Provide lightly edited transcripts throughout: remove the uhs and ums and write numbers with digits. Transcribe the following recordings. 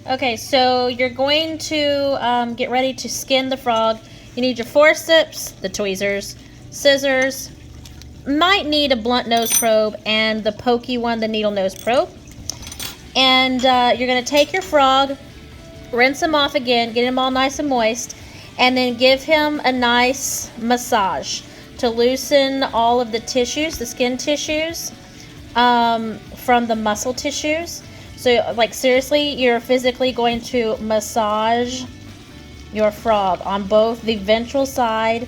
Okay, so you're going to get ready to skin the frog. You need your forceps, the tweezers, scissors, might need a blunt nose probe, and the pokey one, the needle nose probe. And you're going to take your frog, rinse him off again, get him all nice and moist, and then give him a nice massage to loosen all of the tissues, the skin tissues, from the muscle tissues. So, like, seriously, you're physically going to massage your frog on both the ventral side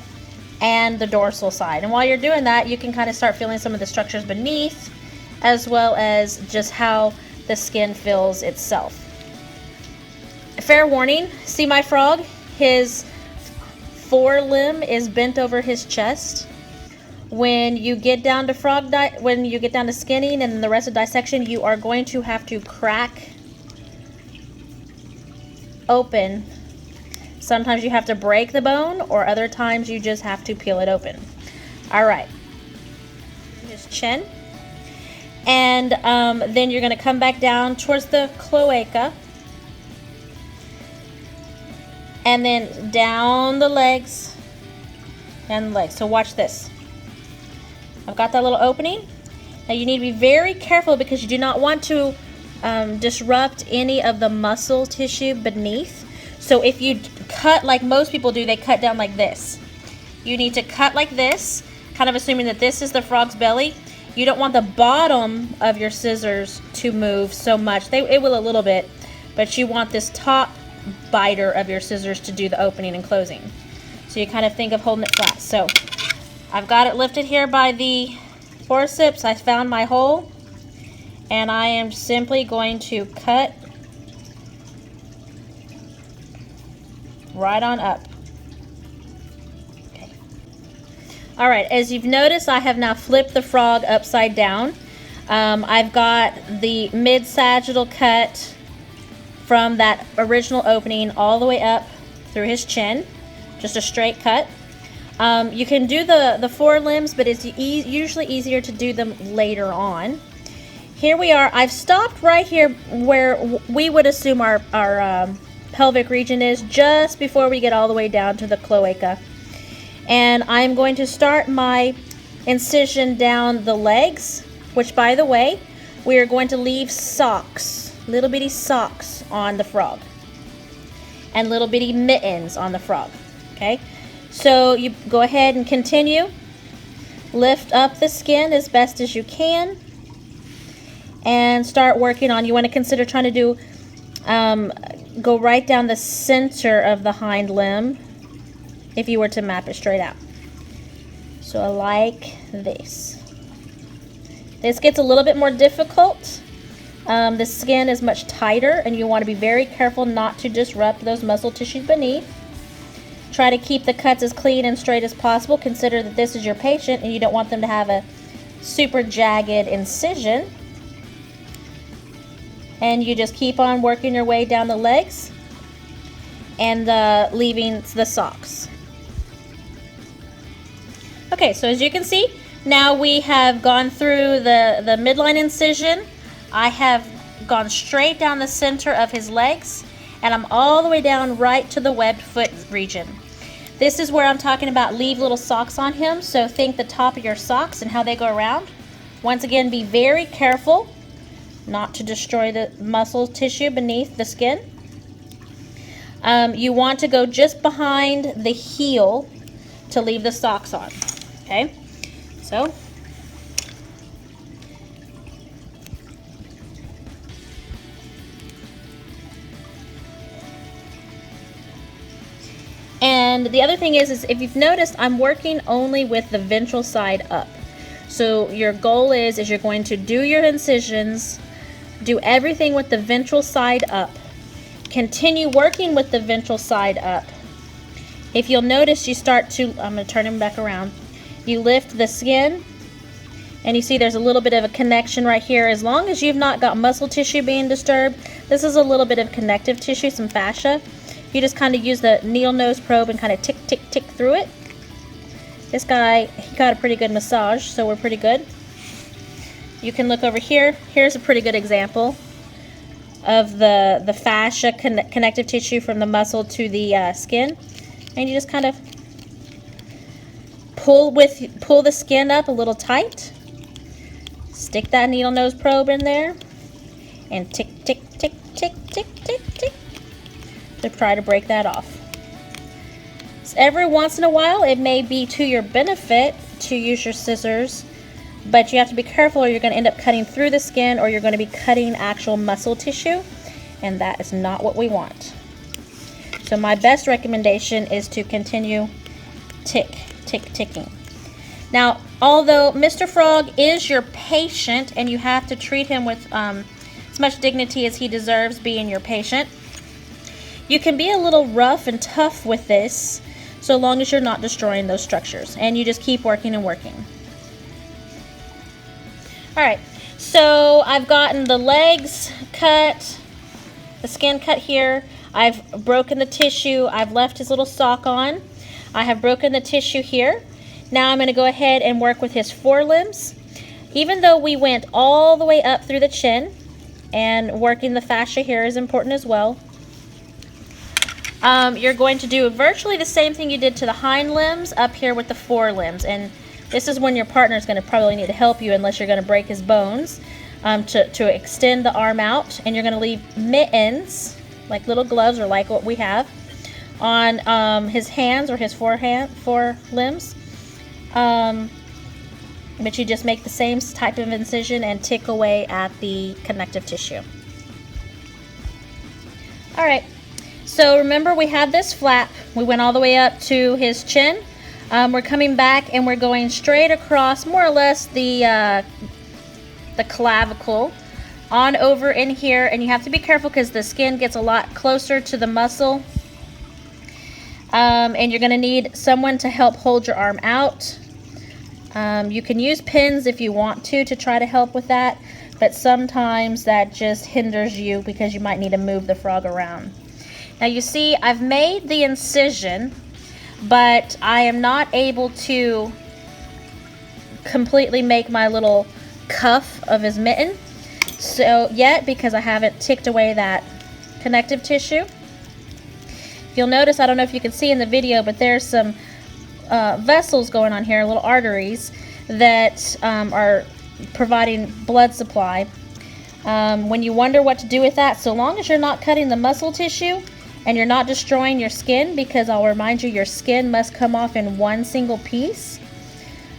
and the dorsal side. And while you're doing that, you can kind of start feeling some of the structures beneath, as well as just how the skin feels itself. Fair warning, see my frog? His forelimb is bent over his chest. When you get down to skinning and the rest of dissection, you are going to have to crack open. Sometimes you have to break the bone, or other times you just have to peel it open. All right, his chin, and then you're going to come back down towards the cloaca, and then down the legs and the legs. So watch this. I've got that little opening. Now you need to be very careful because you do not want to disrupt any of the muscle tissue beneath. So if you cut like most people do, they cut down like this. You need to cut like this, kind of assuming that this is the frog's belly. You don't want the bottom of your scissors to move so much. It will a little bit, but you want this top biter of your scissors to do the opening and closing. So you kind of think of holding it flat. So I've got it lifted here by the forceps. I found my hole, and I am simply going to cut right on up. Okay. All right, as you've noticed, I have now flipped the frog upside down. I've got the mid-sagittal cut from that original opening all the way up through his chin, just a straight cut. You can do the forelimbs, but it's usually easier to do them later on. Here we are. I've stopped right here where we would assume our pelvic region is, just before we get all the way down to the cloaca. And I'm going to start my incision down the legs, which, by the way, we are going to leave socks, little bitty socks on the frog, and little bitty mittens on the frog. Okay? So you go ahead and continue. Lift up the skin as best as you can and start working on, you want to consider trying to do, go right down the center of the hind limb if you were to map it straight out. So like this. This gets a little bit more difficult. The skin is much tighter, and you want to be very careful not to disrupt those muscle tissues beneath. Try to keep the cuts as clean and straight as possible. Consider that this is your patient and you don't want them to have a super jagged incision. And you just keep on working your way down the legs and leaving the socks. Okay, so as you can see, now we have gone through the midline incision. I have gone straight down the center of his legs, and I'm all the way down right to the webbed foot region. This is where I'm talking about leave little socks on him, so think the top of your socks and how they go around. Once again, be very careful not to destroy the muscle tissue beneath the skin. You want to go just behind the heel to leave the socks on. Okay, so and the other thing is if you've noticed, I'm working only with the ventral side up. So your goal is you're going to do your incisions, do everything with the ventral side up. Continue working with the ventral side up. If you'll notice, you start to, I'm going to turn him back around. You lift the skin, and you see there's a little bit of a connection right here. As long as you've not got muscle tissue being disturbed, this is a little bit of connective tissue, some fascia. You just kind of use the needle nose probe and kind of tick, tick, tick through it. This guy, he got a pretty good massage, so we're pretty good. You can look over here. Here's a pretty good example. the fascia connective tissue from the muscle to the skin, and you just kind of pull the skin up a little tight. Stick that needle nose probe in there and tick, tick, tick, tick, tick, tick, tick, to try to break that off. So every once in a while, it may be to your benefit to use your scissors, but you have to be careful or you're going to end up cutting through the skin, or you're going to be cutting actual muscle tissue, and that is not what we want. So my best recommendation is to continue ticking. Now, although Mr. Frog is your patient and you have to treat him with as much dignity as he deserves being your patient, you can be a little rough and tough with this so long as you're not destroying those structures, and you just keep working and working. Alright, so I've gotten the legs cut, the skin cut here. I've broken the tissue. I've left his little sock on. I have broken the tissue here. Now I'm going to go ahead and work with his forelimbs. Even though we went all the way up through the chin, and working the fascia here is important as well, you're going to do virtually the same thing you did to the hind limbs up here with the forelimbs. And this is when your partner is going to probably need to help you, unless you're going to break his bones, to extend the arm out. And you're going to leave mittens, like little gloves or like what we have, on his hands or his forelimbs. But you just make the same type of incision and tick away at the connective tissue. Alright, so remember we had this flap. We went all the way up to his chin. We're coming back and we're going straight across more or less the clavicle on over in here, and you have to be careful because the skin gets a lot closer to the muscle. And you're going to need someone to help hold your arm out. You can use pins if you want to try to help with that, but sometimes that just hinders you because you might need to move the frog around. Now you see I've made the incision, but I am not able to completely make my little cuff of his mitten yet because I haven't ticked away that connective tissue. You'll notice, I don't know if you can see in the video, but there's some vessels going on here, little arteries that are providing blood supply. When you wonder what to do with that, so long as you're not cutting the muscle tissue and you're not destroying your skin, because I'll remind you, your skin must come off in one single piece,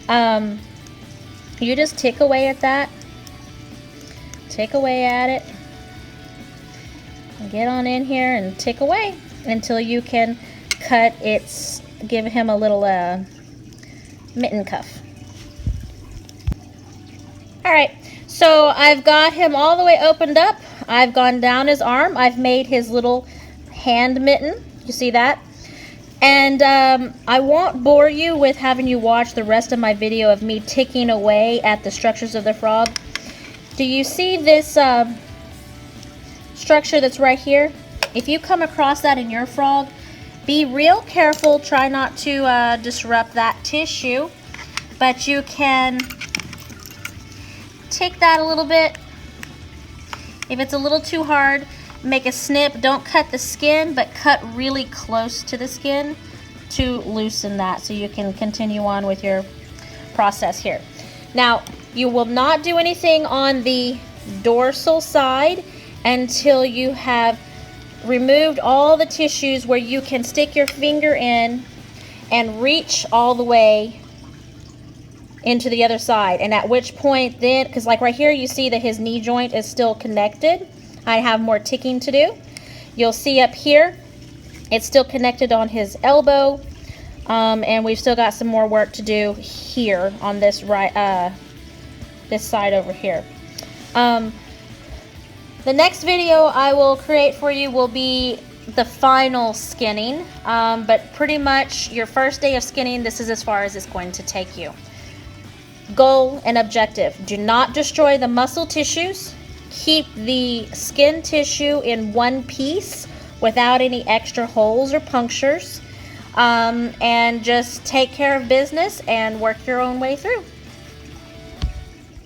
you just tick away at that, tick away at it, and get on in here and tick away until you can cut give him a little mitten cuff. Alright, so I've got him all the way opened up. I've gone down his arm. I've made his little hand mitten. You see that? And I won't bore you with having you watch the rest of my video of me ticking away at the structures of the frog. Do you see this structure that's right here? If you come across that in your frog, be real careful. Try not to disrupt that tissue, but you can tick that a little bit. If it's a little too hard, make a snip. Don't cut the skin, but cut really close to the skin to loosen that so you can continue on with your process here. Now, you will not do anything on the dorsal side until you have removed all the tissues where you can stick your finger in and reach all the way into the other side. And at which point then, because like right here you see that his knee joint is still connected, I have more ticking to do. You'll see up here it's still connected on his elbow, and we've still got some more work to do here on this this side over here. The next video I will create for you will be the final skinning, but pretty much your first day of skinning, this is as far as it's going to take you. Goal and objective: do not destroy the muscle tissues. Keep the skin tissue in one piece without any extra holes or punctures, and just take care of business and work your own way through.